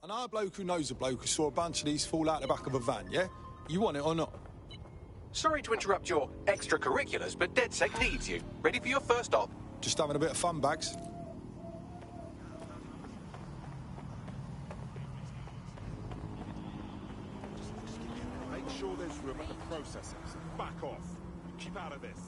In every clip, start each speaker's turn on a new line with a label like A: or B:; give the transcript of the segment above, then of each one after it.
A: I know a bloke who knows a bloke who saw a bunch of these fall out the back of a van, yeah? You want it or not?
B: Sorry to interrupt your extracurriculars, but DedSec needs you. Ready for your first op?
A: Just having a bit of fun, Bags.
C: Make sure there's room at the processors. Back off. Keep out of this.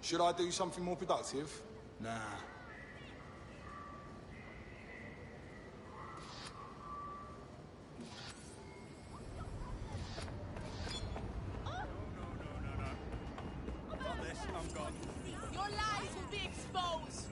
A: Should I do something more productive? Nah.
C: Got this. I'm gone.
D: Your lies will be exposed.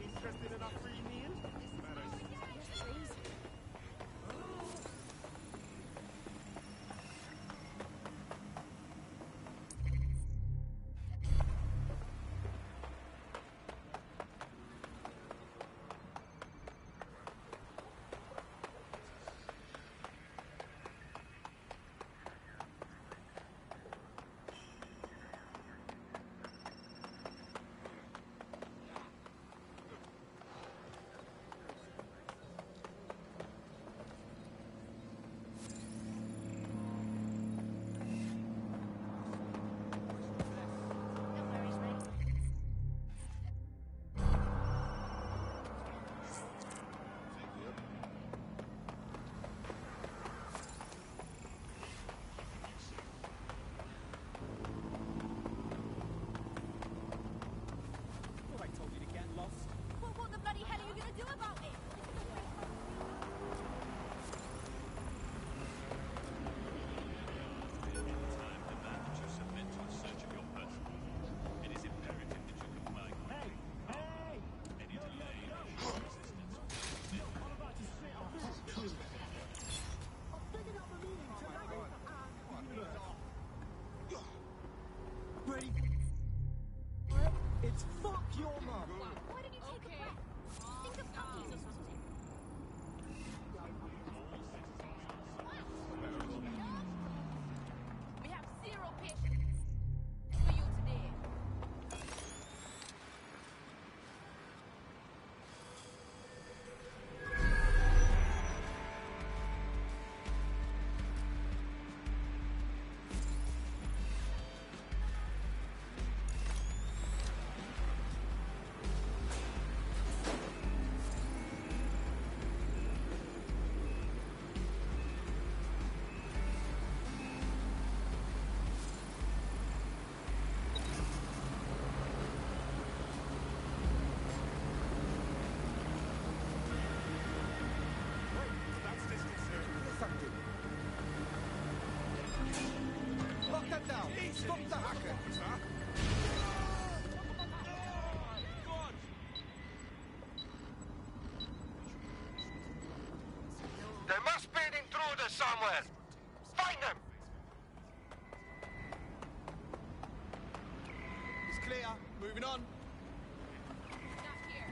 C: Interested in a free meal?
D: What the bloody hell are you gonna do about it?
E: Ready? It's fuck your mum.
D: Why don't you take a breath? Think of puppies or something. We have zero patience for you today.
E: Lock that down. Stop the hacker.
F: There must be an intruder somewhere.
B: Find them!
A: It's clear. Moving on.
D: Not here.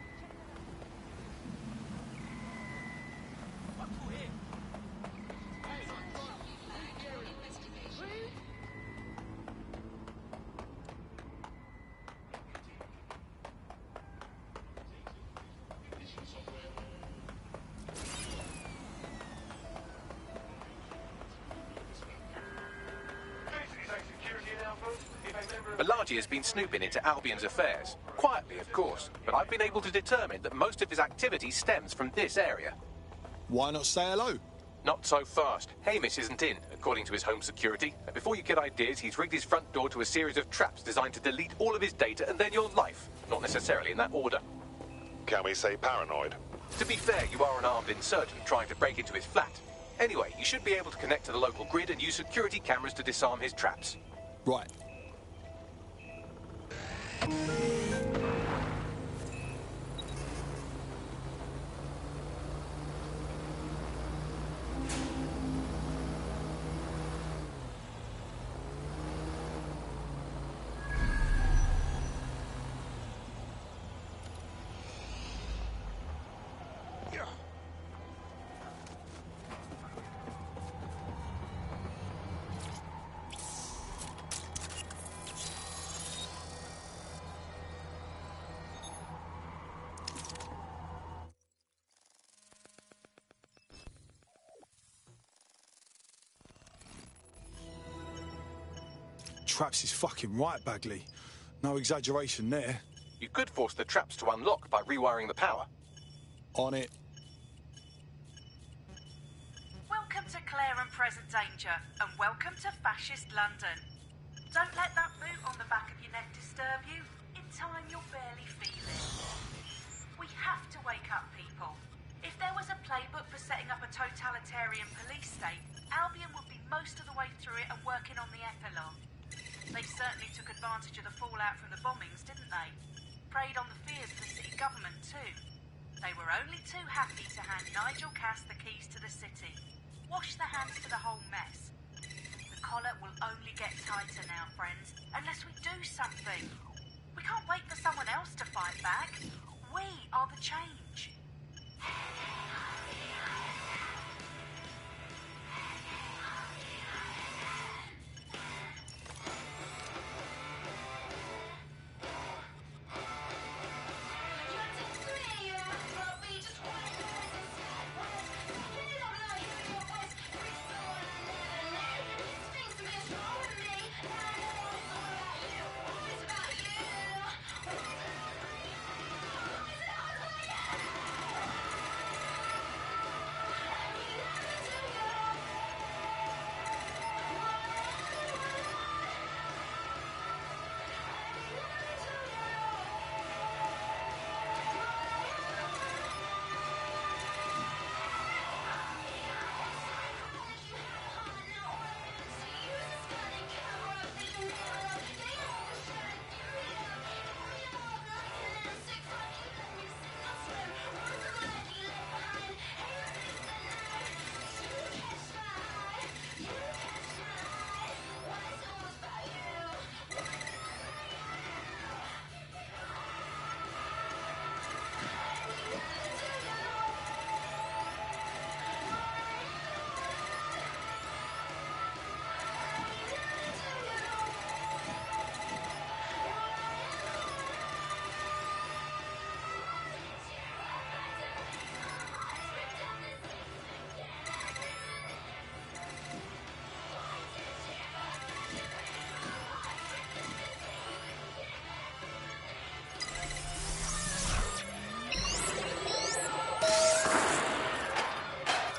B: Balaji has been snooping into Albion's affairs. Quietly, of course, but I've been able to determine that most of his activity stems from this area.
A: Why not say hello?
B: Not so fast. Hamish isn't in, according to his home security. And before you get ideas, he's rigged his front door to a series of traps designed to delete all of his data and then your life. Not necessarily in that order.
C: Can we say paranoid?
B: To be fair, you are an armed insurgent trying to break into his flat. Anyway, you should be able to connect to the local grid and use security cameras to disarm his traps.
A: Right. Traps is fucking right, Bagley. No exaggeration there.
B: You could force the traps to unlock by rewiring the power.
A: On it.
F: Welcome to Clare and Present Danger, and welcome to Fascist London. Don't let that boot on the back of your neck disturb you. In time, you'll barely feel it. We have to wake up people. If there was a playbook for setting up a totalitarian police state, Albion would be most of the way through it and working on the epilogue. They certainly took advantage of the fallout from the bombings, didn't they? Preyed on the fears of the city government, too. They were only too happy to hand Nigel Cass the keys to the city. Wash their hands to the whole mess. The collar will only get tighter now, friends, unless we do something. We can't wait for someone else to fight back. We are the change.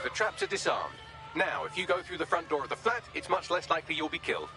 B: The traps are disarmed. Now, if you go through the front door of the flat, it's much less likely you'll be killed.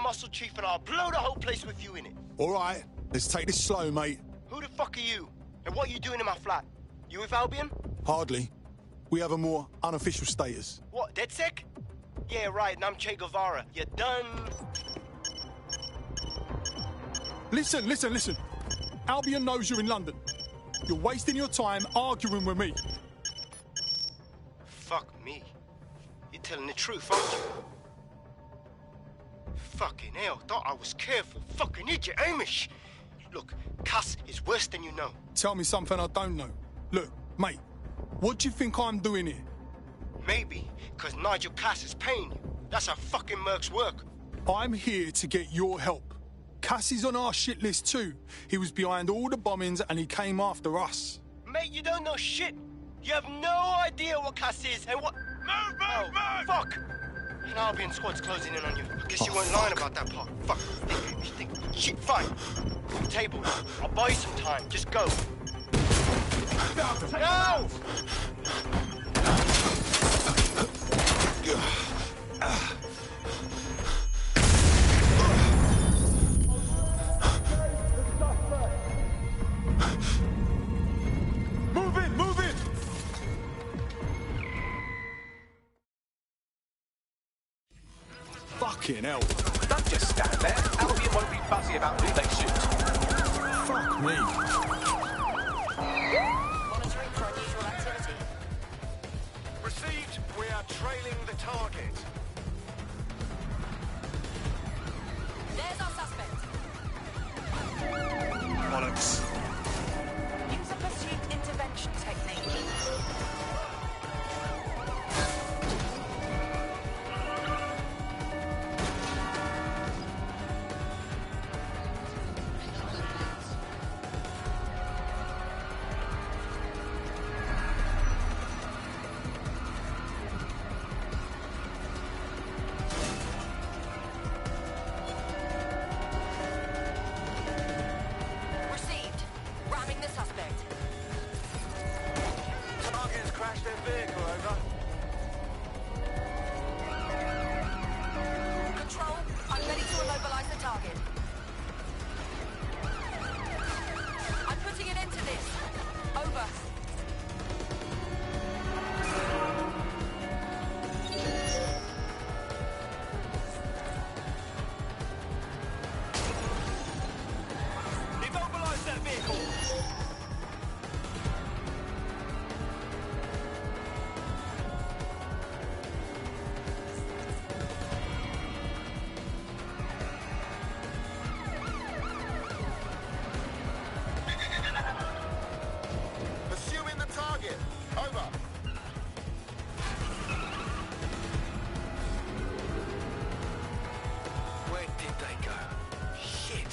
G: muscle, Chief, and I'll blow the whole place with you in it.
A: All right, let's take this slow, mate.
G: Who the fuck are you? And what are you doing in my flat? You with Albion?
A: Hardly. We have a more unofficial status.
G: What, DedSec? Yeah, right, and I'm Che Guevara. You done?
A: Listen. Albion knows you're in London. You're wasting your time arguing with me.
G: Fuck me. You're telling the truth, aren't you? Fucking hell, thought I was careful. Fucking idiot, Amish. Look, Cass is worse than you know.
A: Tell me something I don't know. Look, mate, what do you think I'm doing here?
G: Maybe, because Nigel Cass is paying you. That's how fucking mercs work.
A: I'm here to get your help. Cass is on our shit list too. He was behind all the bombings and he came after us.
G: Mate, you don't know shit. You have no idea what Cass is and what... Move! Fuck! An Albion squad's closing in on you. I guess you weren't lying about that part. Fuck. Think. Shit, fine. Table. I'll buy you some time. Just go. No!
A: Move in! Fucking hell.
B: Don't just stand there. Albion won't be fussy about who they shoot.
A: Fuck me.
H: Monitoring for unusual activity.
C: Received. We are trailing the target.
H: There's our suspect.
C: Bollocks.
F: Use a pursuit intervention technique.
H: Received. Ramming the suspect.
C: Target's crashed their vehicle, over.
H: Control, I'm ready to immobilize the target. I'm putting an end to this. Over.
C: Immobilize that vehicle! Pursuing the target. Over. Where did they go? Shit.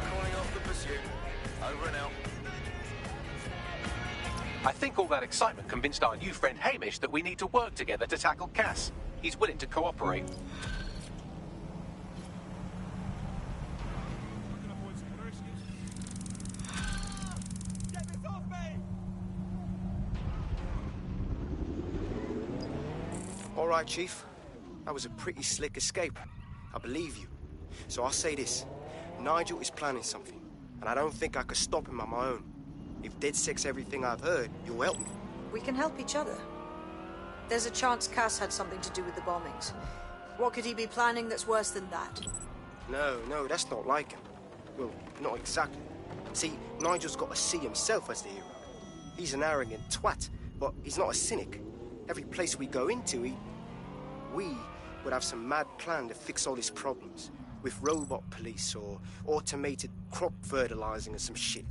C: Calling off the pursuit. Over and out.
B: I think all that excitement convinced our new friend Hamish that we need to work together to tackle Cass. He's willing to cooperate.
G: All right, Chief. That was a pretty slick escape. I believe you. So I'll say this. Nigel is planning something, and I don't think I could stop him on my own. If DedSec's everything I've heard, you'll help me.
I: We can help each other. There's a chance Cass had something to do with the bombings. What could he be planning that's worse than that?
G: No, that's not like him. Well, not exactly. See, Nigel's got to see himself as the hero. He's an arrogant twat, but he's not a cynic. Every place we go into, we would have some mad plan to fix all his problems. With robot police or automated crop fertilizing or some shit.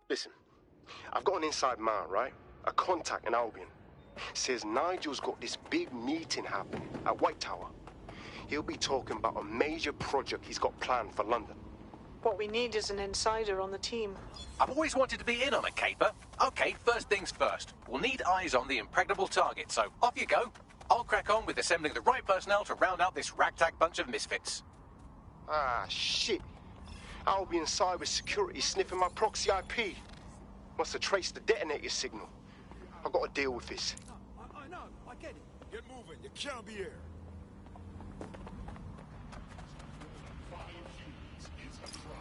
G: Listen, I've got an inside man, right? A contact in Albion. Says Nigel's got this big meeting happening at White Tower. He'll be talking about a major project he's got planned for London.
I: What we need is an insider on the team.
B: I've always wanted to be in on a caper. Okay, first things first. We'll need eyes on the impregnable target, so off you go. I'll crack on with assembling the right personnel to round out this ragtag bunch of misfits.
G: Ah, shit. Albion cyber security sniffing my proxy IP. Must have traced the detonator signal. I've got to deal with this.
E: I know, I get it.
C: Get moving, you can't be here.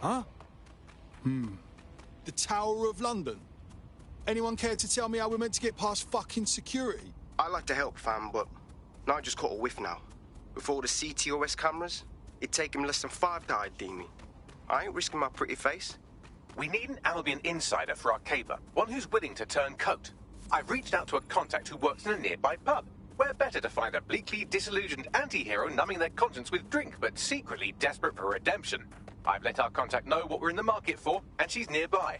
A: Huh? The Tower of London. Anyone care to tell me how we're meant to get past fucking security?
G: I like to help, fam, but Nigel's caught a whiff now. With all the CTOS cameras, it'd take him less than 5 to ID me. I ain't risking my pretty face.
B: We need an Albion insider for our caper, one who's willing to turn coat. I've reached out to a contact who works in a nearby pub. Where better to find a bleakly disillusioned anti-hero numbing their conscience with drink, but secretly desperate for redemption. I've let our contact know what we're in the market for, and she's nearby.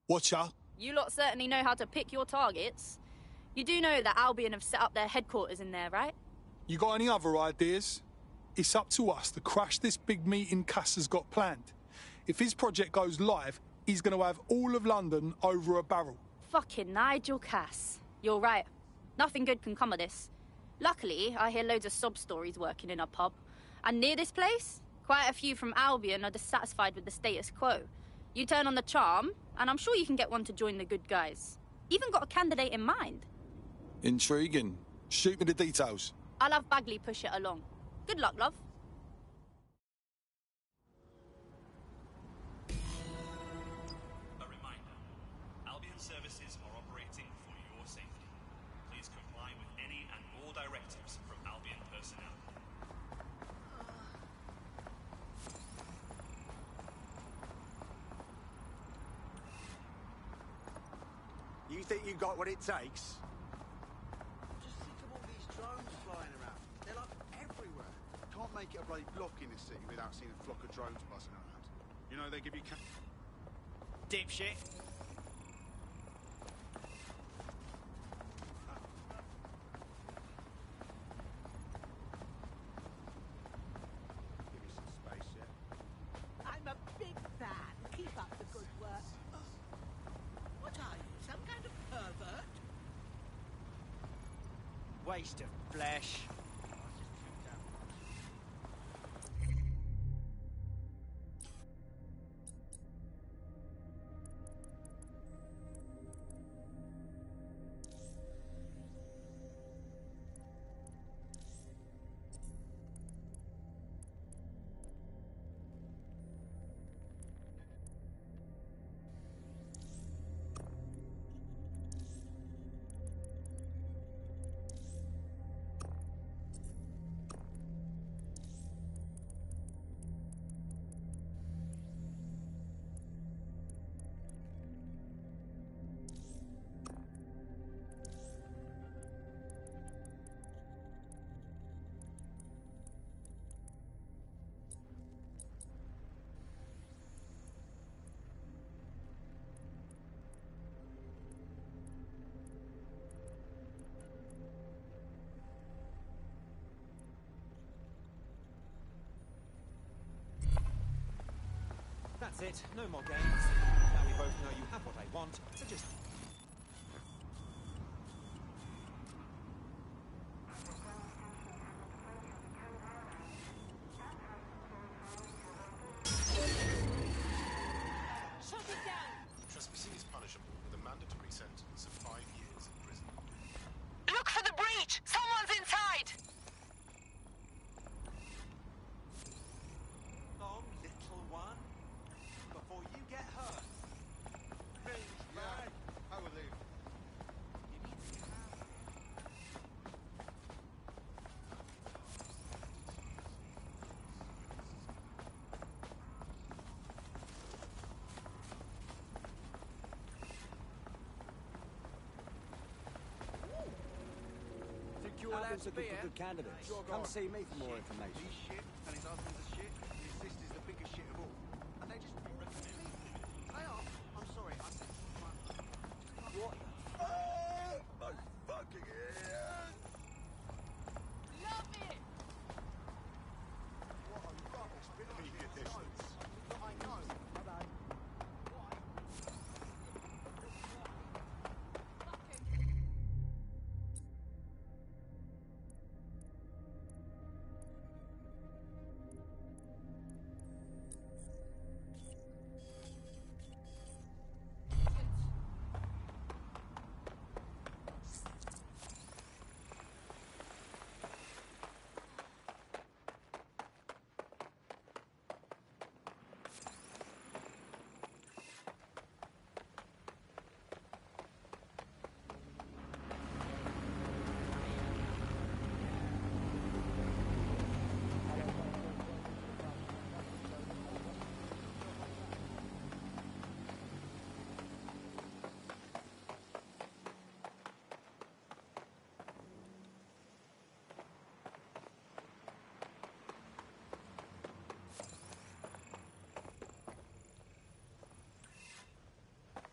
A: Watcher.
D: You lot certainly know how to pick your targets. You do know that Albion have set up their headquarters in there, right?
A: You got any other ideas? It's up to us to crash this big meeting Cass has got planned. If his project goes live, he's going to have all of London over a barrel.
D: Fucking Nigel Cass. You're right. Nothing good can come of this. Luckily, I hear loads of sob stories working in a pub. And near this place, quite a few from Albion are dissatisfied with the status quo. You turn on the charm, and I'm sure you can get one to join the good guys. Even got a candidate in mind.
A: Intriguing. Shoot me the details.
D: I'll have Bagley push it along. Good luck, love.
J: A reminder, Albion services are operating for your safety. Please comply with any and all directives from Albion personnel.
E: You think you got what it takes? Just think of all these drones flying around. They're like everywhere.
C: Can't make it a bloody block in this city without seeing a flock of drones buzzing around. You know, they give you...
E: Dipshit.
C: Give you some space, yeah?
K: I'm a big fan. Keep up the good work. What are you, some kind of pervert?
E: Waste of flesh.
L: That's it. No more games. Now we both know you have what I want, so just...
K: Shut it down!
C: Trespassing is punishable with a mandatory sentence of 5 years in prison.
H: Look for the breach! Someone's inside!
E: Long, little one. Before you get hurt. Range, man. allowed to
L: looking
E: be
L: for
E: here?
L: good candidates.
E: Sure,
L: Come
E: God.
L: see me for more information.
E: He's shit, and his husband's a shit, and his sister's the biggest shit of all. And they just... They are. I'm sorry.
L: What?
E: Oh, my fucking ears!
H: Love it!
E: What a rubbish bit of
C: Keep your
E: shit.
C: distance.
E: I know. Bye-bye.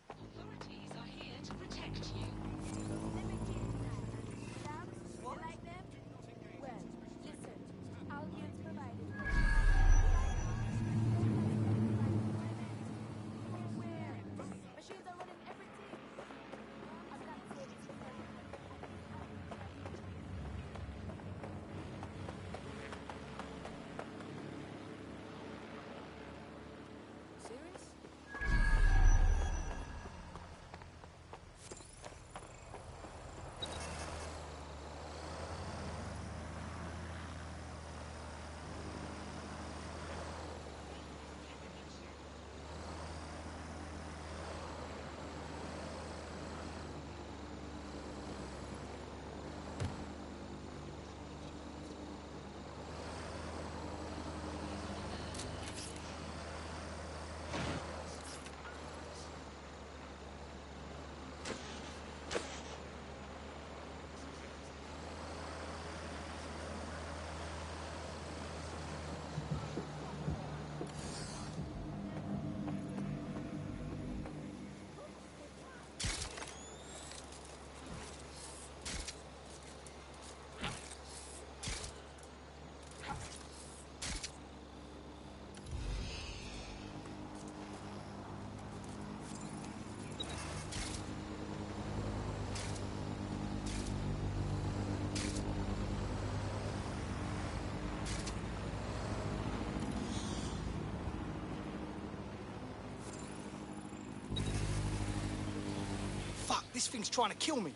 H: Authorities are here to protect you.
M: You like them? Well, listen. Albion's provided. Machines are running everything. I've got savings for them.
I: Serious?
G: Fuck, this thing's trying to kill me.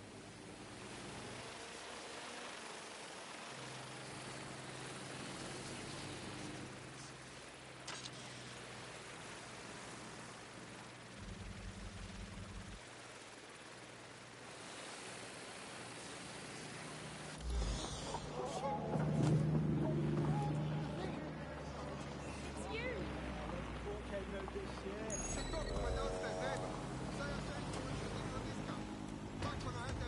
E: Si tocca, ma downstairs, neighbor. Say I sent you a discount. Back when I had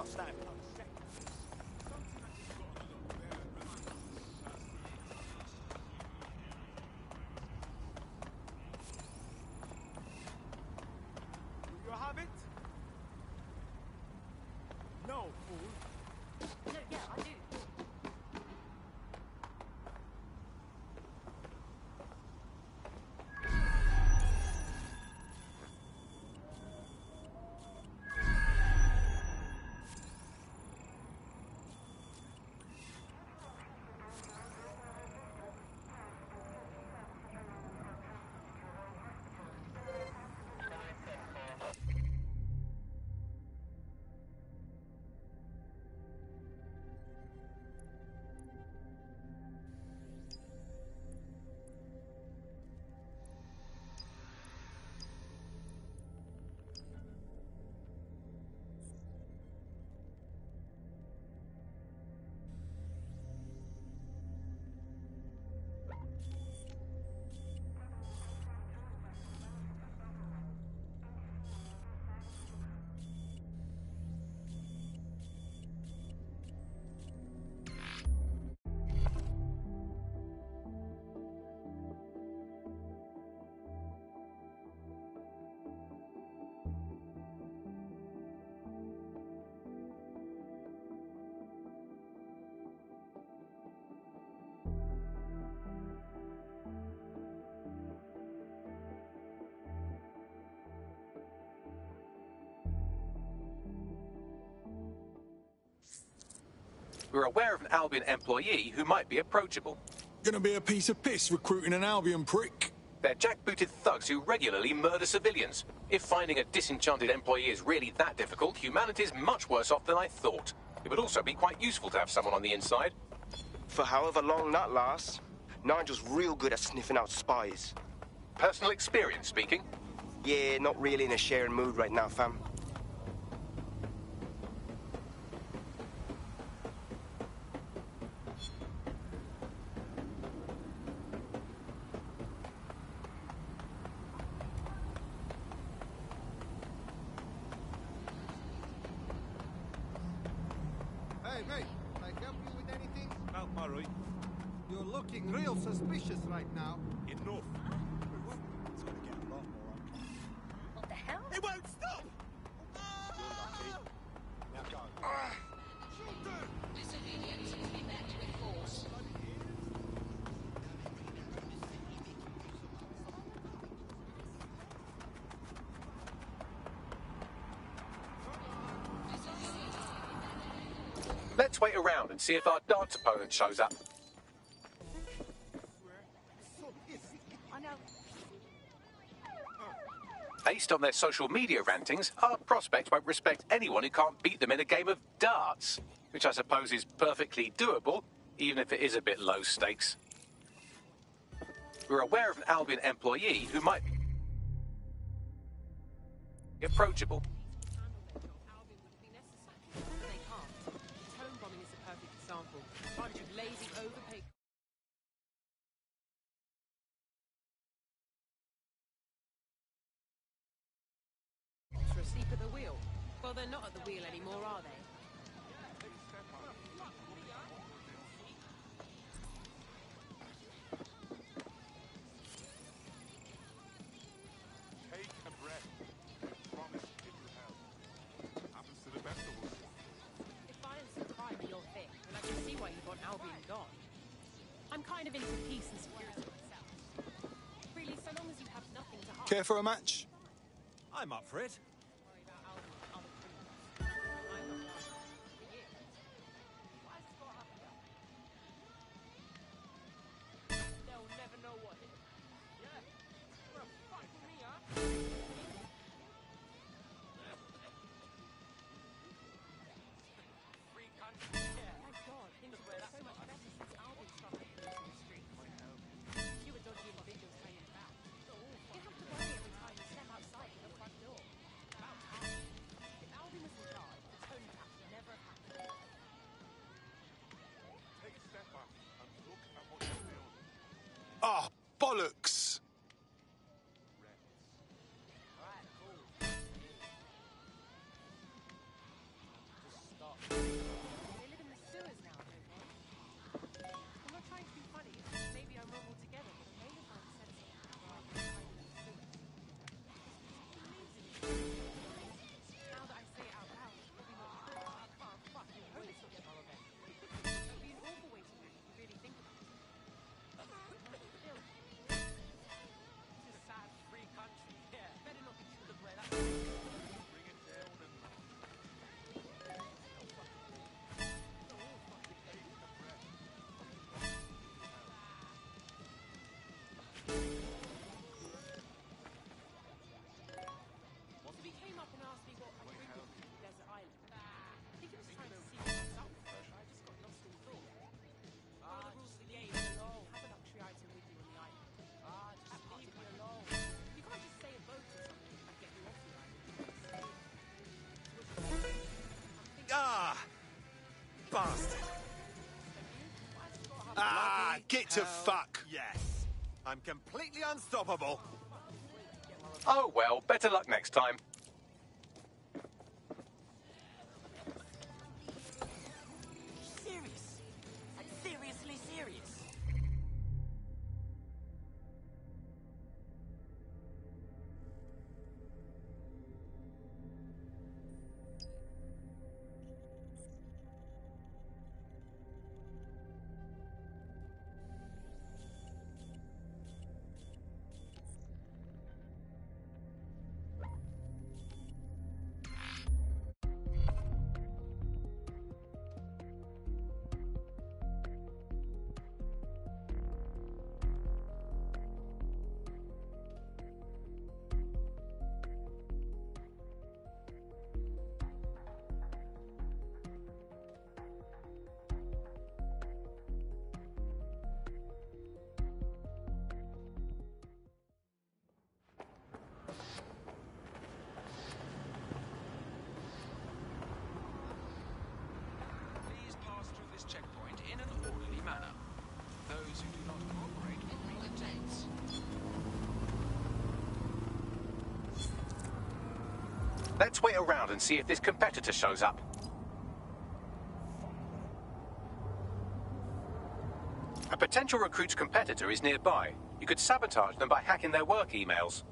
E: past that.
C: You have it? No, fool.
D: No, yeah, I do.
B: We're aware of an Albion employee who might be approachable.
A: Gonna be a piece of piss recruiting an Albion prick.
B: They're jackbooted thugs who regularly murder civilians. If finding a disenchanted employee is really that difficult, humanity's much worse off than I thought. It would also be quite useful to have someone on the inside.
G: For however long that lasts, Nigel's real good at sniffing out spies.
B: Personal experience speaking?
G: Yeah, not really in a sharing mood right now, fam.
N: Hey, mate, can I help you with anything?
C: Mount Murray.
N: You're looking real suspicious right now.
C: Enough. It's gonna get a lot more uncomfortable.
D: What the hell?
E: It won't stop!
C: You're lucky. Now go.
H: Disobedience will be met with force.
B: Let's wait around and see if our dance opponent shows up.
K: I know.
B: Based on their social media rantings, our prospects won't respect anyone who can't beat them in a game of darts, which I suppose is perfectly doable, even if it is a bit low stakes. We're aware of an Albion employee who might be approachable.
O: They can't. Home bombing is a perfect example. Bunch of lazy, overpaid. Asleep at the wheel. Well, they're not at the wheel anymore, are they?
C: Take a breath. Promise it will help. Happens to the best of us.
O: If violence and crime are your thing, then I can see why you want Albion gone. I'm kind of into peace and security myself. Really, so long as you have nothing to hide.
A: Care for a match?
L: I'm up for it.
O: Worry about Albion and other criminals. I'm not one. For you. Why is this got happened? They'll never know what hit them. Yeah. Well, fuck with me, huh? Free country. Yeah. Thank God. Things were so much better since Albion started policing the streets. Fewer dodgy individuals hanging about. You have to worry every time you step outside the front door. About time. If Albion was in charge, the Tony Tap would never have happened.
C: Take a step back and look at what you're building.
A: Ah, bollocks!
C: Reps.
N: Alright, cool. Just
E: bastard!
C: Ah, get to fuck!
E: Yes. I'm completely unstoppable.
B: Oh well, better luck next time.
P: Serious? Like seriously serious?
Q: Please pass through this checkpoint in an orderly manner. Those who do not cooperate will be detained.
B: Let's wait around and see if this competitor shows up. A potential recruit's competitor is nearby. You could sabotage them by hacking their work emails.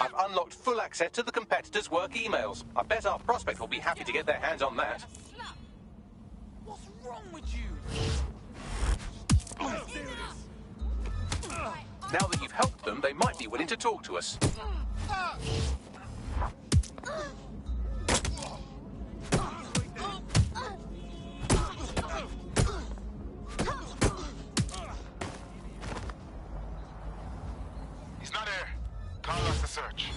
B: I've unlocked full access to the competitor's work emails. I bet our prospect will be happy to get their hands on that.
P: What's wrong with you?
B: Now that you've helped them, they might be willing to talk to us.
C: He's not here. Call us to search.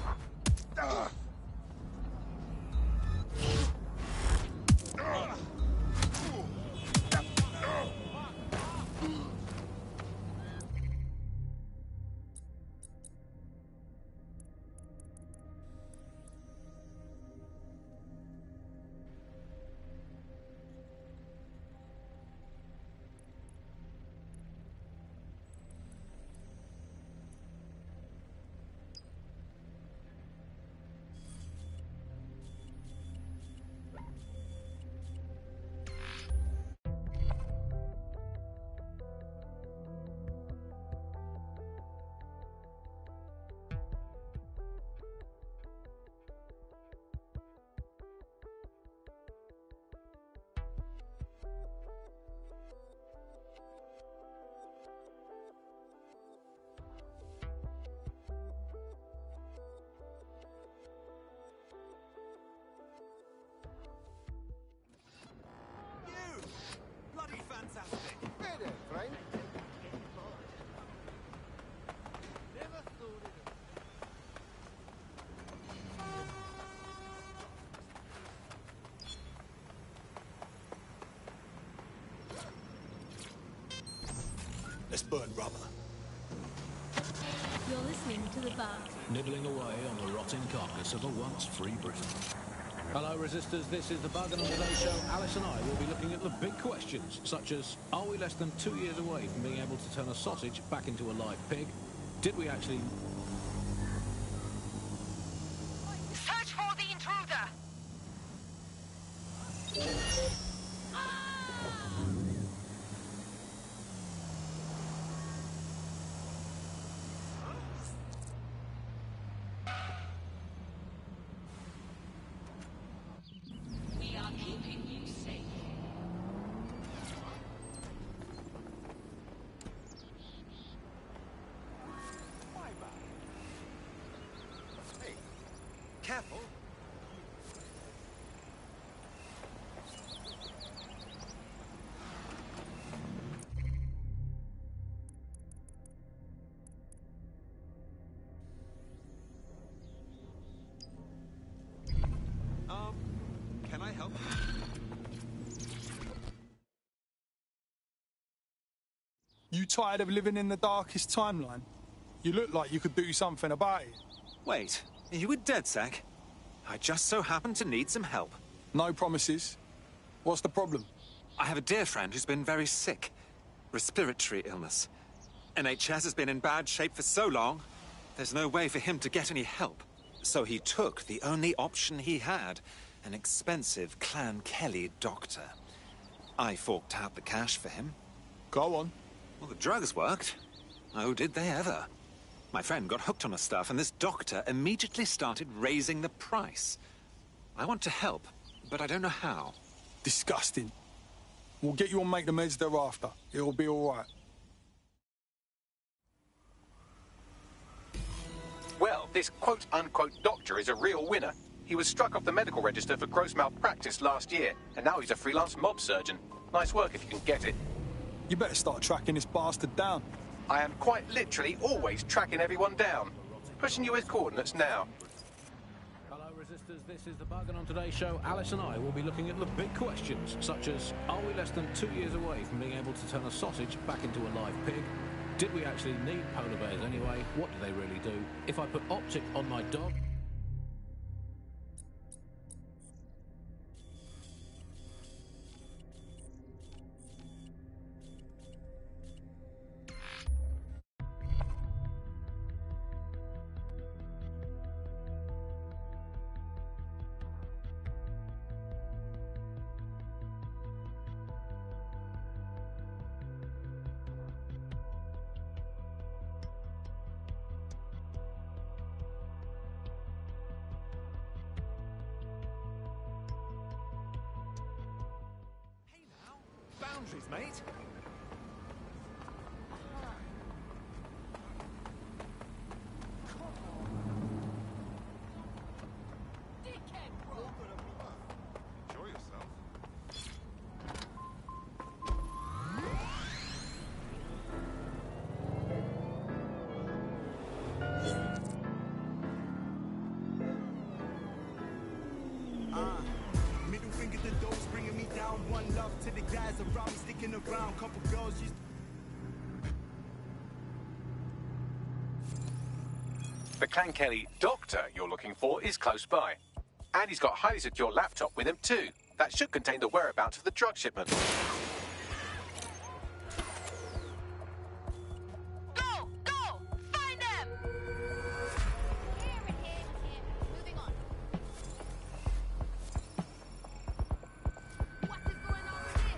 E: Bloody fantastic.
N: Hey there, friend. Never thought it.
A: Let's burn rubber.
R: You're listening to The Bug.
S: Nibbling away on the rotting carcass of a once free Britain. Hello, Resistors. This is The Bug, and on today's show, Alice and I will be looking at the big questions, such as, are we less than 2 years away from being able to turn a sausage back into a live pig? Did we actually...
H: Search for the intruder!
R: We are keeping you safe.
E: Hey, careful. Can I help?
A: You tired of living in the darkest timeline? You look like you could do something about it.
L: Wait, are you a DedSec? I just so happen to need some help.
A: No promises. What's the problem?
L: I have a dear friend who's been very sick. Respiratory illness. NHS has been in bad shape for so long, there's no way for him to get any help. So he took the only option he had, an expensive Clan Kelly doctor. I forked out the cash for him.
A: Go on.
L: Well, the drugs worked. Oh, did they ever? My friend got hooked on the stuff, and this doctor immediately started raising the price. I want to help, but I don't know how.
A: Disgusting. We'll get you on Make the Meds thereafter. It'll be all right.
B: Well, this quote-unquote doctor is a real winner. He was struck off the medical register for gross malpractice last year, and now he's a freelance mob surgeon. Nice work if you can get it.
A: You better start tracking this bastard down.
B: I am quite literally always tracking everyone down. Pushing you his coordinates now.
S: Hello, Resistors. This is The Bug, and on today's show, Alice and I will be looking at the big questions, such as, are we less than 2 years away from being able to turn a sausage back into a live pig? Did we actually need polar bears anyway? What do they really do? If I put optic on my dog...
L: Boundaries, mate.
C: Enjoy yourself.
E: Middle finger to those bringing me down. One love to the guys around me, sticking around. Couple girls used.
B: The Clan Kelly doctor you're looking for is close by. And he's got a highly secure laptop with him too. That should contain the whereabouts of the drug shipment.
H: Go! Go! Find them!
M: Moving on. What is going on with this?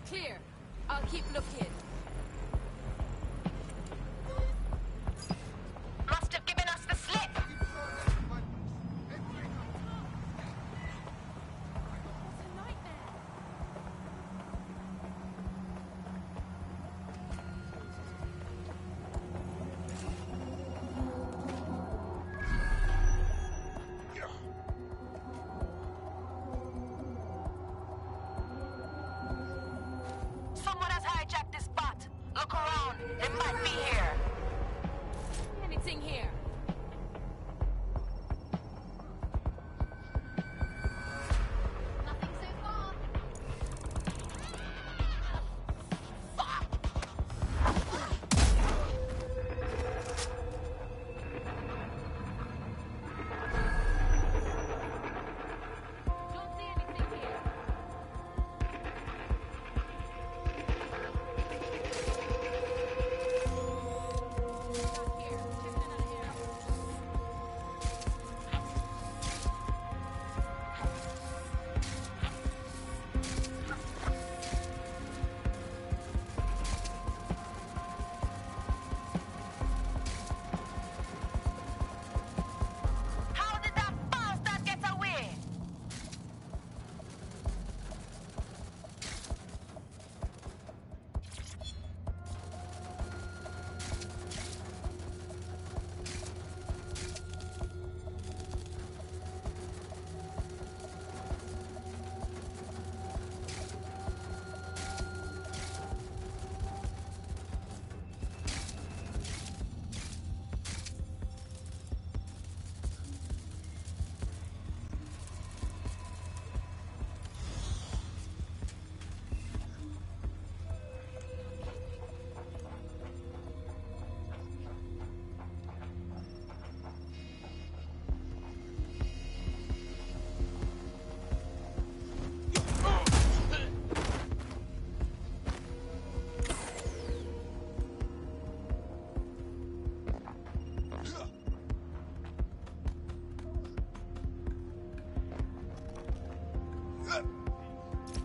H: Clear. I'll keep looking.
T: Must have given us the slip. Someone has hijacked this bot. Look around. They might be here.
H: Anything here?
D: Nothing so far. Don't see anything here. Not here. Checking in on here.
T: How did that bastard get away?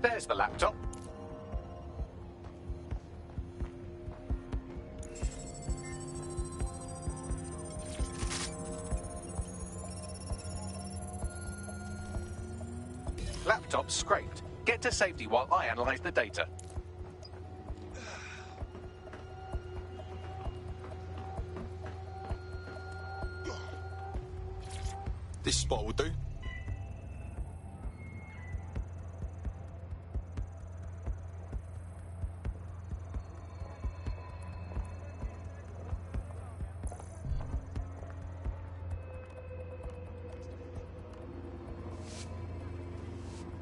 B: There's the laptop. Laptop scraped. Get to safety while I analyze the data.
A: This spot will do.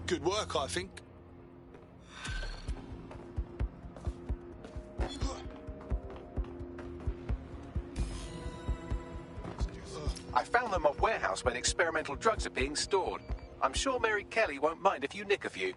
A: Good work, I think.
B: I found them off warehouse when experimental drugs are being stored. I'm sure Mary Kelly won't mind if you nick a few.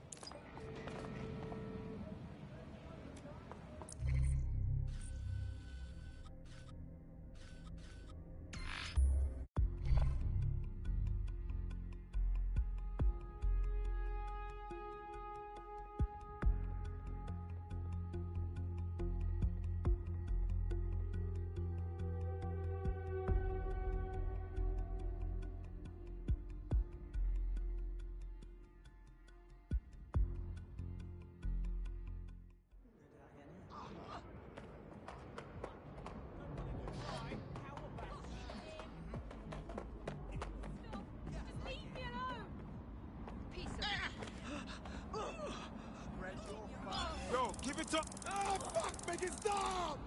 C: Yo, give it up! Oh, fuck! Make it stop!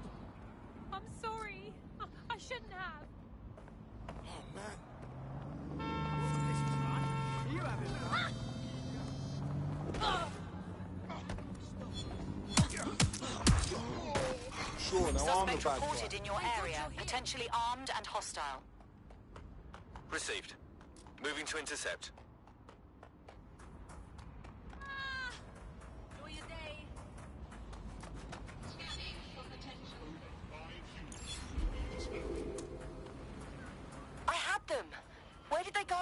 O: I'm sorry. I shouldn't have.
C: Oh, man.
E: You have it.
A: Sure, now I'm the
T: Suspect
A: bad guy.
T: reported in your area, potentially armed and hostile.
U: Received. Moving to intercept.
D: Enjoy your day.
T: I had them. Where did they go?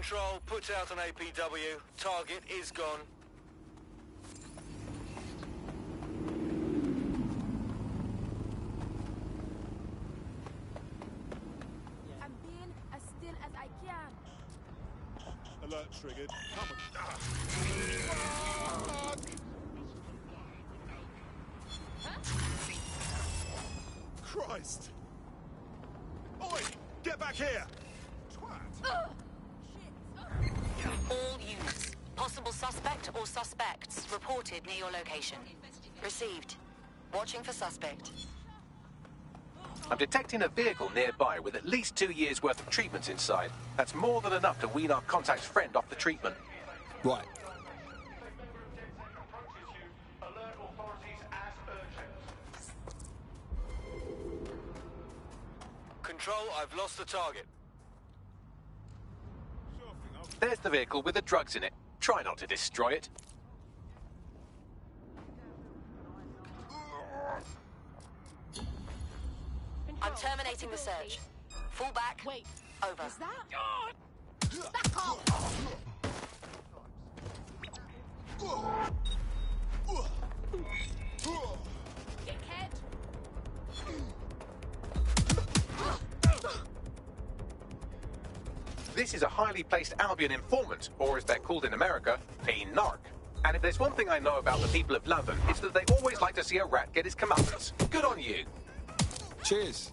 U: Control, put out an APW. Target is gone.
M: I'm being as still as I can.
C: Alert triggered. Come on. Ah. Fuck! Christ! Oi! Get back here!
H: All units. Possible suspect or suspects reported near your location. Received. Watching for suspect.
B: I'm detecting a vehicle nearby with at least 2 years' worth of treatments inside. That's more than enough to wean our contact's friend off the treatment.
A: Right.
U: Control, I've lost the target.
B: There's the vehicle with the drugs in it. Try not to destroy it.
H: I'm terminating the search. Fall back.
M: Wait.
H: Over.
M: Is that? Back off! Dickhead!
B: This is a highly placed Albion informant, or as they're called in America, a narc. And if there's one thing I know about the people of London, it's that they always like to see a rat get his comeuppance. Good on you.
A: Cheers.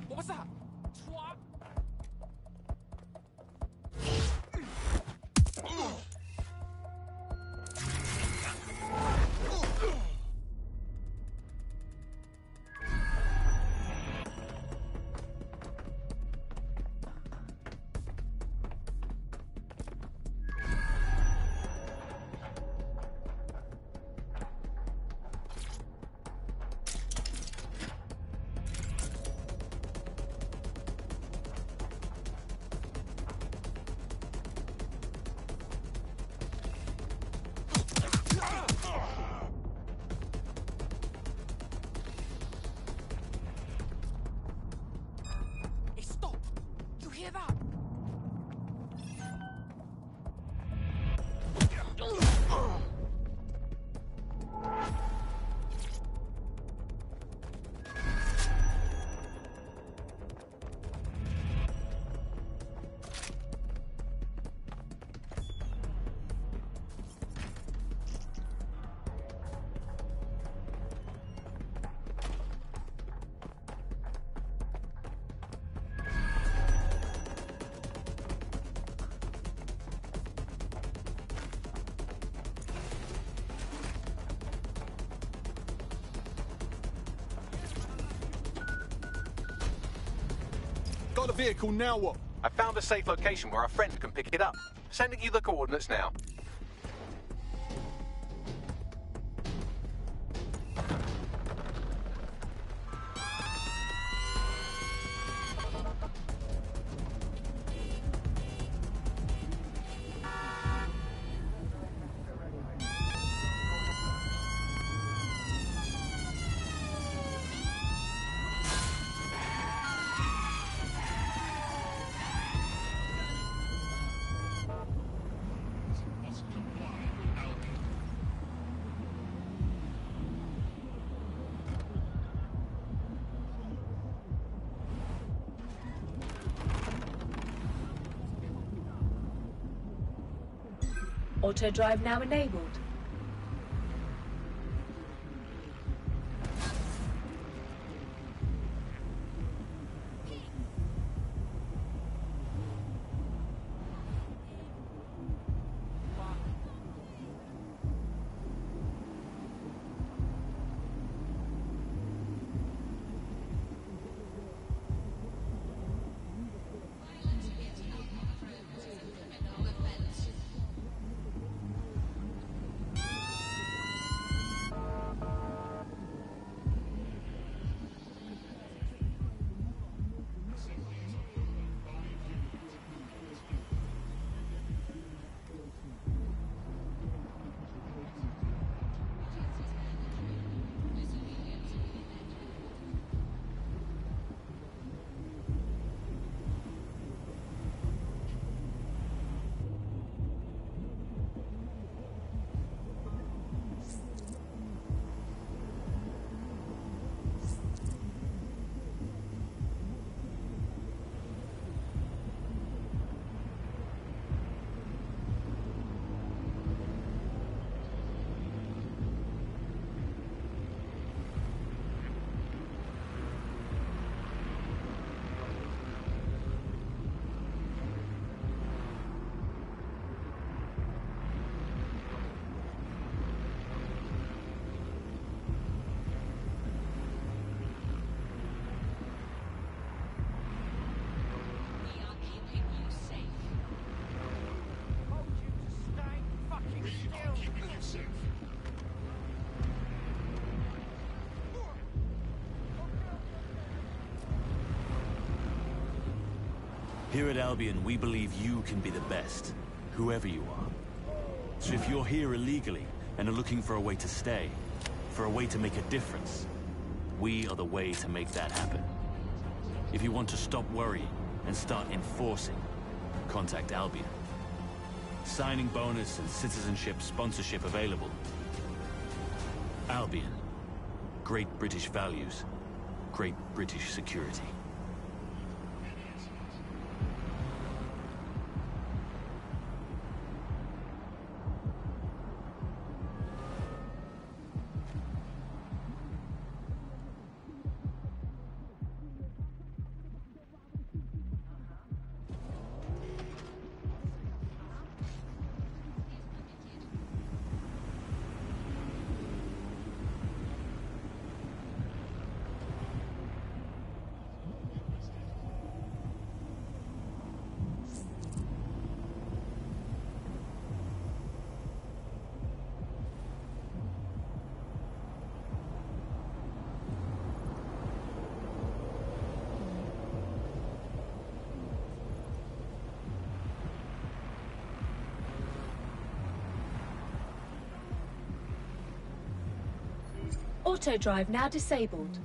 P: What was that? Twat! Hey, stop! You hear that?
A: Got the vehicle, now what?
B: I found a safe location where our friend can pick it up. Sending you the coordinates now.
F: Auto drive now enabled.
J: Here at Albion, we believe you can be the best, whoever you are. So if you're here illegally and are looking for a way to stay, for a way to make a difference, we are the way to make that happen. If you want to stop worrying and start enforcing, contact Albion. Signing bonus and citizenship sponsorship available. Albion. Great British values. Great British security.
F: Auto drive now disabled.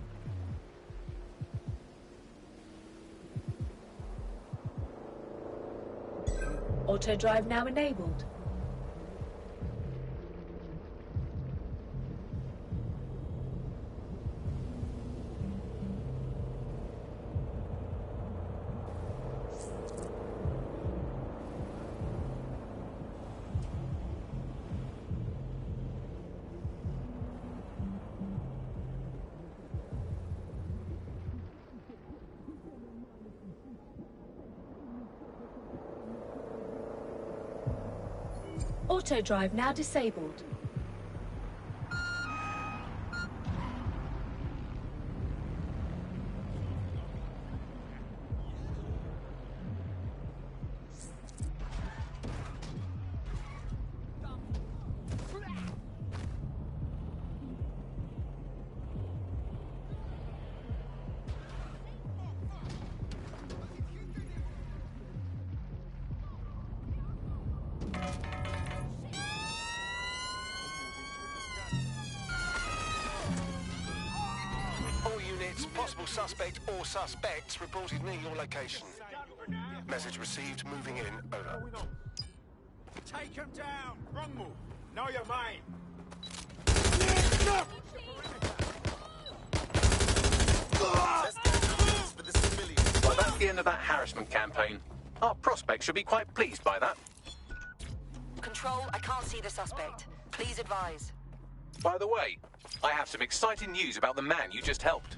F: Auto drive now enabled. Auto drive now disabled.
U: Possible suspect or suspects reported near your location. Message received, moving in, over.
E: Take him down! Wrong move! Know your mind!
B: Well, that's the end of that harassment campaign. Our prospects should be quite pleased by that.
H: Control, I can't see the suspect. Please advise.
B: By the way, I have some exciting news about the man you just helped.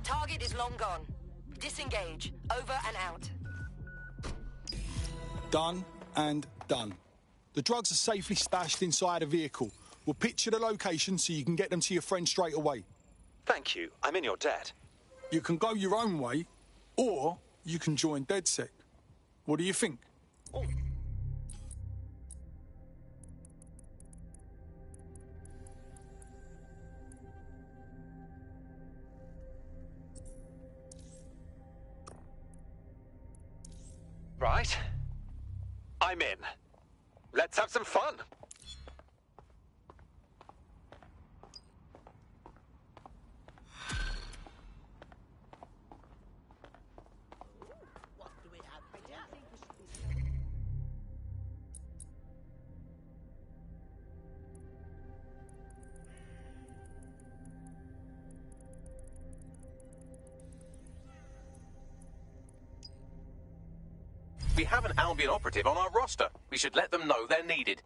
H: Target is long gone. Disengage. Over and out.
A: Done and done. The drugs are safely stashed inside a vehicle. We'll picture the location so you can get them to your friend straight away.
L: Thank you. I'm in your debt.
A: You can go your own way, or you can join DedSec. What do you think?
L: Right. I'm in. Let's have some fun.
B: We have an Albion operative on our roster. We should let them know they're needed.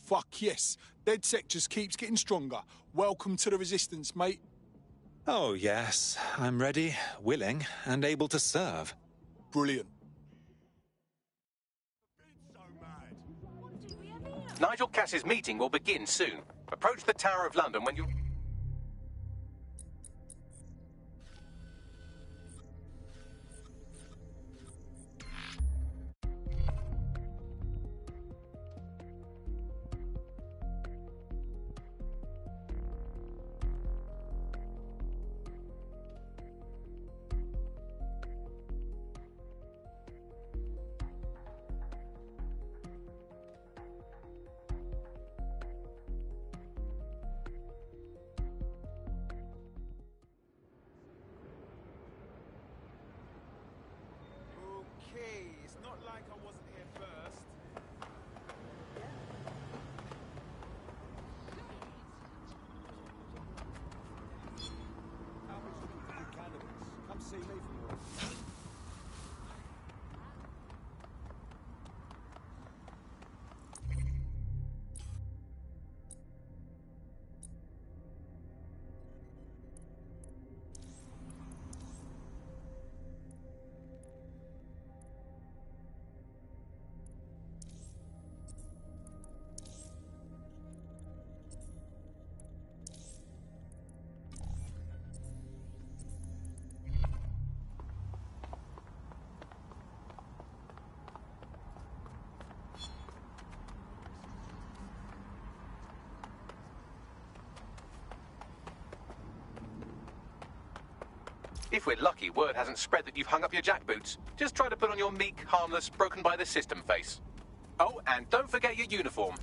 A: Fuck yes. DedSec just keeps getting stronger. Welcome to the Resistance, mate.
L: Oh, yes. I'm ready, willing, and able to serve.
A: Brilliant.
B: Nigel Cass's meeting will begin soon. Approach the Tower of London when you...
C: Okay, it's not like I wasn't here first. Albert's looking for good candidates. Come see me for more.
B: If we're lucky, word hasn't spread that you've hung up your jackboots. Just try to put on your meek, harmless, broken-by-the-system face. Oh, and don't forget your uniform.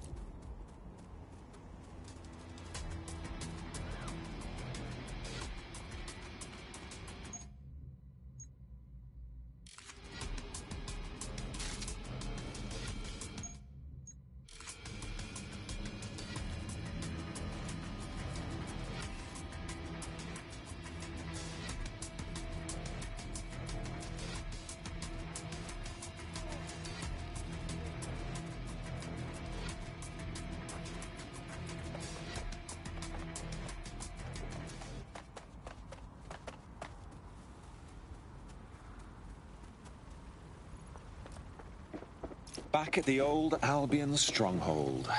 L: Back at the old Albion stronghold.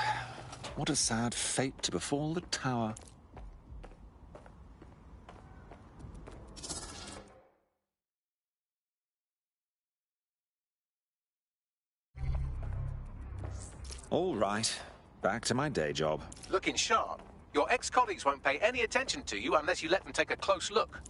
L: What a sad fate to befall the tower. All right, back to my day job.
B: Looking sharp. Your ex-colleagues won't pay any attention to you unless you let them take a close look.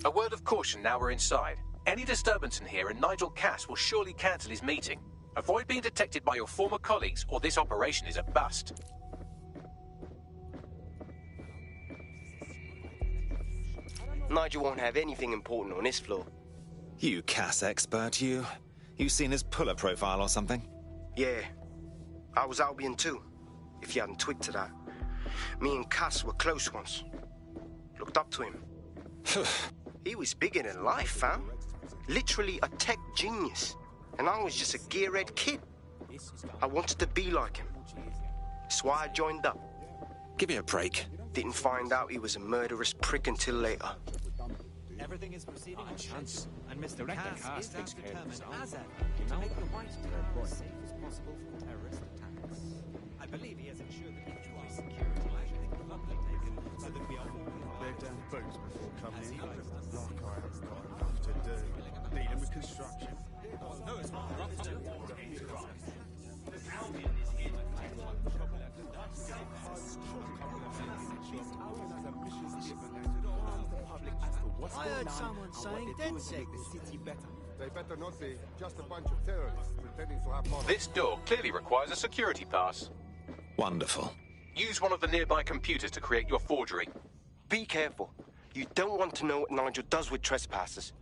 B: A word of caution now we're inside. Any disturbance in here and Nigel Cass will surely cancel his meeting. Avoid being detected by your former colleagues or this operation is a bust.
G: Nigel won't have anything important on this floor.
L: You Cass expert, you. You seen his puller profile or something?
G: Yeah. I was Albion too, if you hadn't twigged to that. Me and Cass were close once. Looked up to him. He was bigger than life, fam. Literally a tech genius. And I was just a gearhead kid. I wanted to be like him. That's why I joined up.
L: Give me a break.
G: Didn't find out he was a murderous prick until later.
I: Everything is proceeding on chance, and Mr. Cass is as determined as ever to make the White Tower as safe as possible from terrorist attacks. I believe he has ensured that each of our security measures is properly taken so that we are all...
C: They're down boots before coming in. Like I haven't got enough to do. Dealing with construction.
I: No, it's not rough to do.
E: I heard someone saying dead sick.
C: The city better. They better not be. Just a bunch of terrorists pretending to have money.
B: This door clearly requires a security pass.
L: Wonderful.
B: Use one of the nearby computers to create your forgery.
G: Be careful. You don't want to know what Nigel does with trespassers.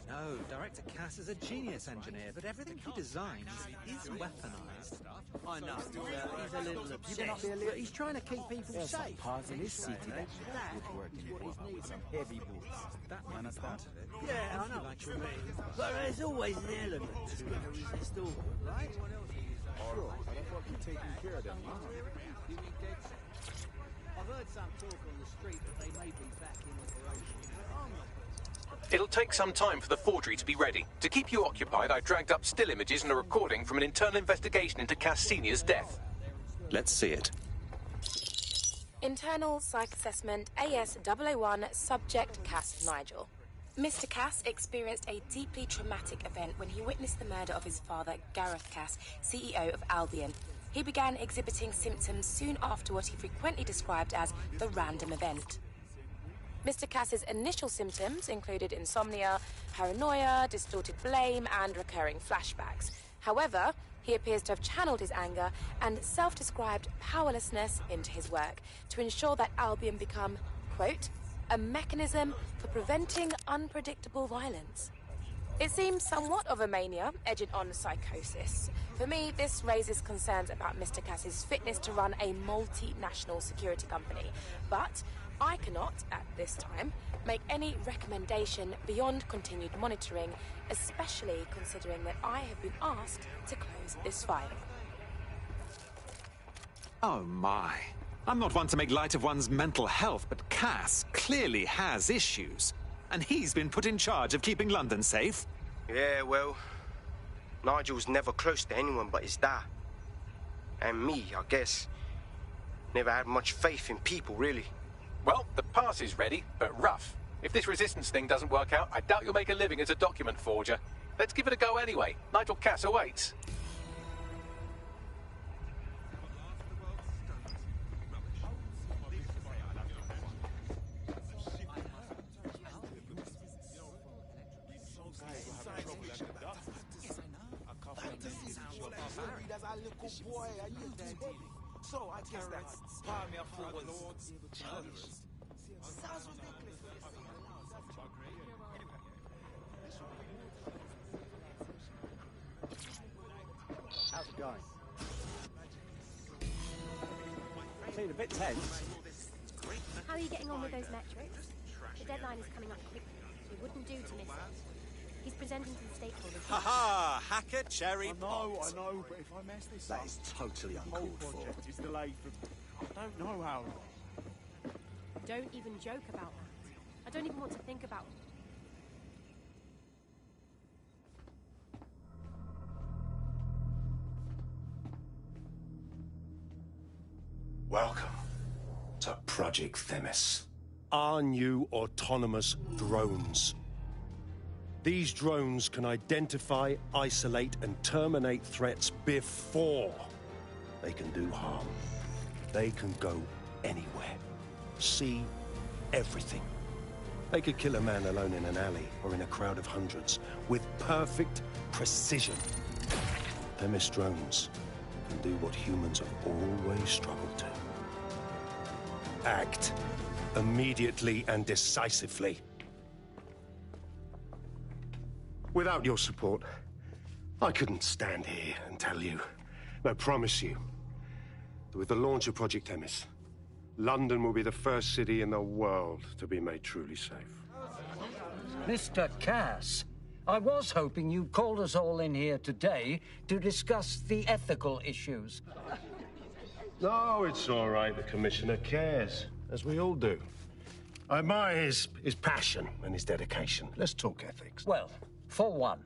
I: No, Director Cass is a genius engineer, but everything he designs is weaponized.
E: I know, he's a little obsessed, but he's trying to keep people safe.
V: Parts in his city that woodwork in what he's needed. Some heavy boots.
I: That might be part of it.
E: Yeah, I know what you mean. But there's always an element to resist all, right?
C: Sure, and I've got to be taking care of them.
E: I've heard some talk on the street that they may be back in operation. I'm not.
B: It'll take some time for the forgery to be ready. To keep you occupied, I dragged up still images and a recording from an internal investigation into Cass Sr.'s death.
L: Let's see it.
W: Internal Psych Assessment AS001 Subject Cass Nigel. Mr. Cass experienced a deeply traumatic event when he witnessed the murder of his father, Gareth Cass, CEO of Albion. He began exhibiting symptoms soon after what he frequently described as the random event. Mr. Cass's initial symptoms included insomnia, paranoia, distorted blame, and recurring flashbacks. However, he appears to have channeled his anger and self-described powerlessness into his work to ensure that Albion become, quote, a mechanism for preventing unpredictable violence. It seems somewhat of a mania, edging on psychosis. For me, this raises concerns about Mr. Cass's fitness to run a multinational security company, but I cannot, at this time, make any recommendation beyond continued monitoring, especially considering that I have been asked to close this file.
L: Oh my. I'm not one to make light of one's mental health, but Cass clearly has issues. And he's been put in charge of keeping London safe.
G: Yeah, well, Nigel's never close to anyone but his dad. And me, I guess. Never had much faith in people, really.
B: Well, the pass is ready, but rough. If this resistance thing doesn't work out, I doubt you'll make a living as a document forger. Let's give it a go anyway. Nigel Cass awaits.
N: So I guess that's why me up for was terrorists. Sounds ridiculous.
V: How's it going? Feeling a bit tense.
M: How are you getting on with those metrics? The deadline is coming up quickly. It wouldn't do to miss it. He's presenting to the stakeholders.
I: Ha-ha! Hacker cherry
C: I know, but if I mess this up...
V: That is totally uncalled for.
C: The whole project is delayed for... I don't know how long.
M: Don't even joke about that. I don't even want to think about it.
X: Welcome to Project Themis.
Y: Our new autonomous drones. These drones can identify, isolate, and terminate threats before they can do harm. They can go anywhere, see everything. They could kill a man alone in an alley or in a crowd of hundreds with perfect precision. Themis drones can do what humans have always struggled to. Act immediately and decisively. Without your support, I couldn't stand here and tell you, no, promise you, that with the launch of Project Themis, London will be the first city in the world to be made truly safe.
K: Mr. Cass, I was hoping you'd called us all in here today to discuss the ethical issues.
Y: No, it's all right. The Commissioner cares, as we all do. I admire his passion and his dedication. Let's talk ethics.
K: Well, for one,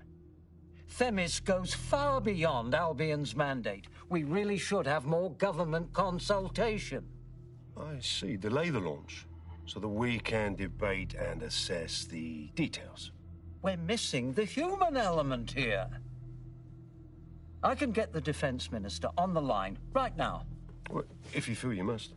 K: Themis goes far beyond Albion's mandate. We really should have more government consultation.
Y: I see. Delay the launch so that we can debate and assess the details.
K: We're missing the human element here. I can get the Defense Minister on the line right now.
Y: Well, if you feel you must.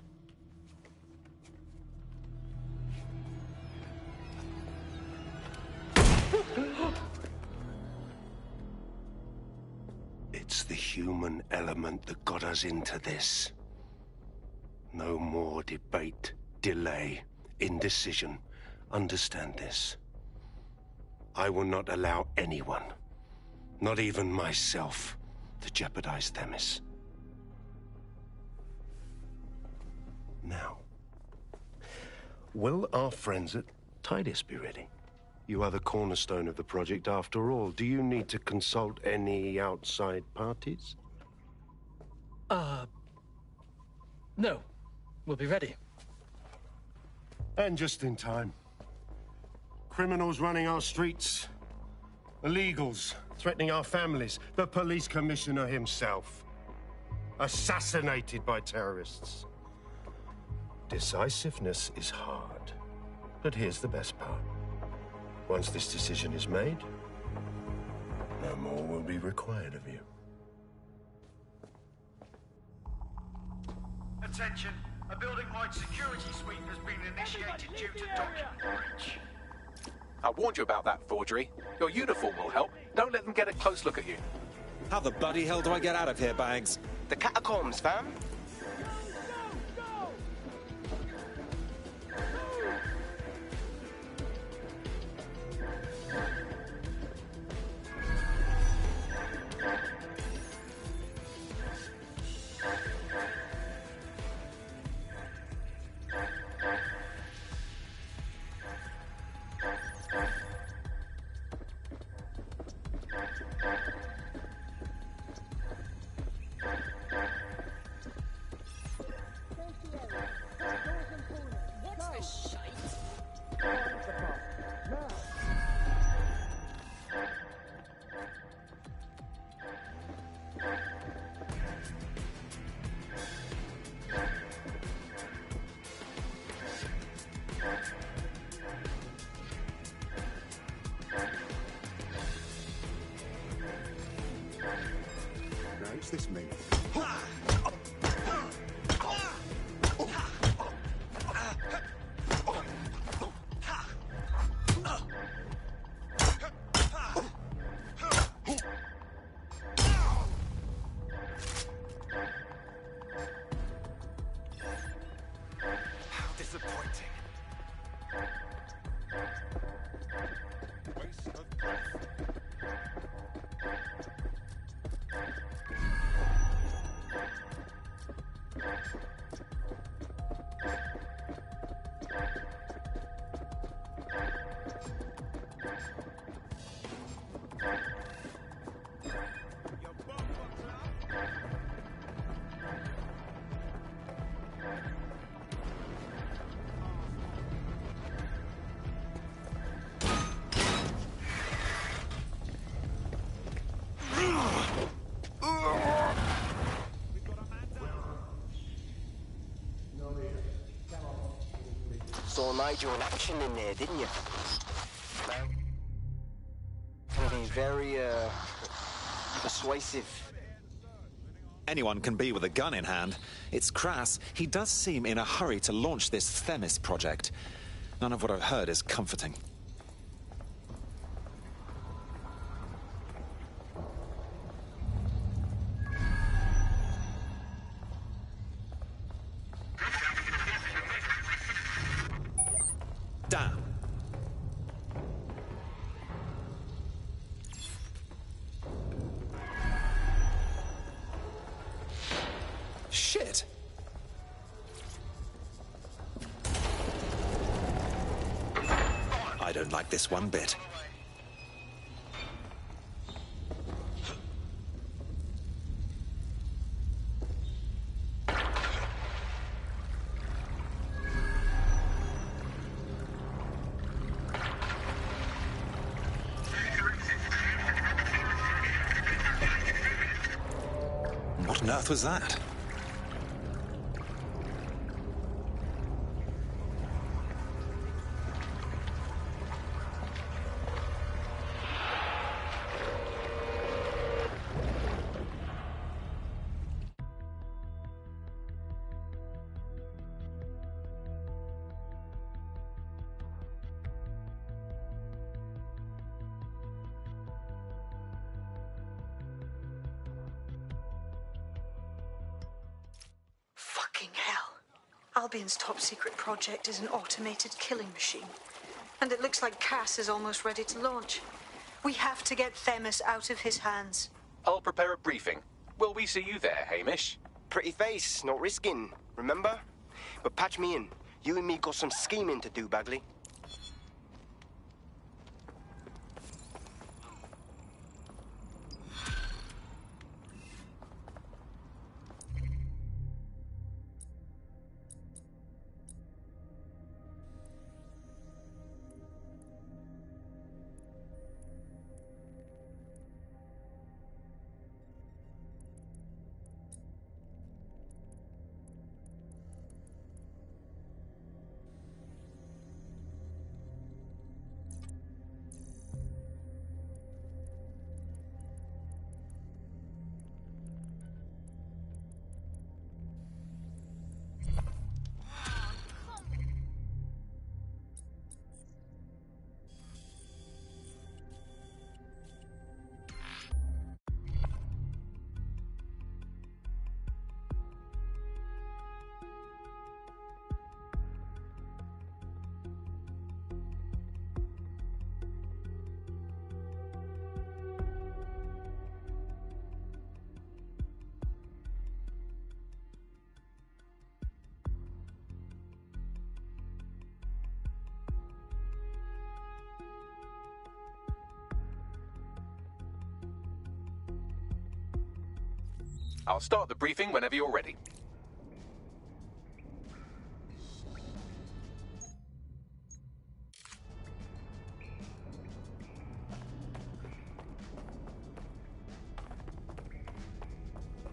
Y: It's the human element that got us into this. No more debate, delay, indecision. Understand this. I will not allow anyone, not even myself, to jeopardize Themis. Now, will our friends at Tidus be ready? You are the cornerstone of the project after all. Do you need to consult any outside parties?
O: No. We'll be ready.
Y: And just in time. Criminals running our streets. Illegals threatening our families. The police commissioner himself. Assassinated by terrorists. Decisiveness is hard. But here's the best part. Once this decision is made, no more will be required of you.
Q: Attention! A building-wide security sweep has been initiated due to document breach.
B: I warned you about that forgery. Your uniform will help. Don't let them get a close look at you.
L: How the bloody hell do I get out of here, Bags?
G: The catacombs, fam.
C: What's this mean?
Q: How disappointing. Waste of breath.
G: Saw Nigel in action in there, didn't you? Can be very, persuasive.
L: anyone can be with a gun in hand. It's crass. He does seem in a hurry to launch this Themis project. None of what I've heard is comforting. Damn. Shit. I don't like this one bit. What on earth was that?
D: Fucking hell. Albion's top secret project is an automated killing machine. And it looks like Cass is almost ready to launch. We have to get Themis out of his hands.
B: I'll prepare a briefing. Will we see you there, Hamish?
G: Pretty face, not risking, remember? But patch me in. You and me got some scheming to do, Bagley.
B: I'll start the briefing whenever you're ready.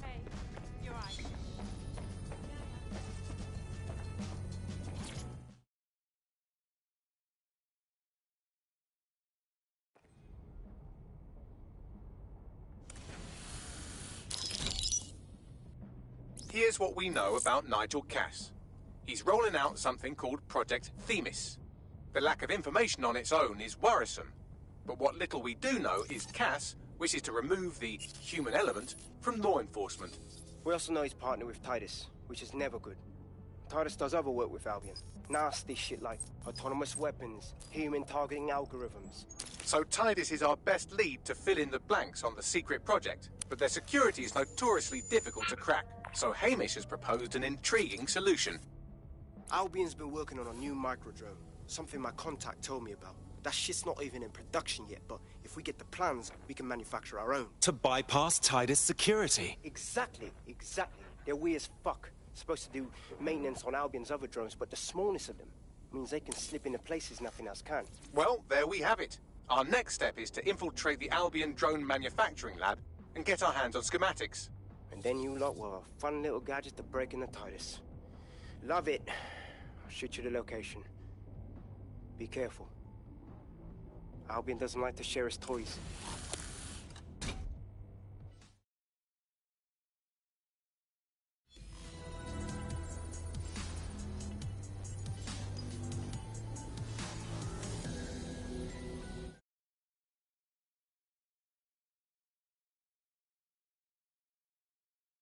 D: Hey, you're right.
B: Here's what we know about Nigel Cass. He's rolling out something called Project Themis. The lack of information on its own is worrisome, but what little we do know is Cass wishes to remove the human element from law enforcement.
G: We also know he's partnered with Titus, which is never good. Titus does other work with Albion. Nasty shit like autonomous weapons, human targeting algorithms.
B: So Titus is our best lead to fill in the blanks on the secret project, but their security is notoriously difficult to crack. So Hamish has proposed an intriguing solution.
G: Albion's been working on a new microdrone, something my contact told me about. That shit's not even in production yet, but if we get the plans, we can manufacture our own.
L: To bypass Titus security.
G: Exactly. They're weird as fuck. Supposed to do maintenance on Albion's other drones, but the smallness of them means they can slip into places nothing else can.
B: Well, there we have it. Our next step is to infiltrate the Albion drone manufacturing lab and get our hands on schematics.
G: And then you lot will have a fun little gadget to break into Titus. Love it. I'll shoot you the location. Be careful. Albion doesn't like to share his toys.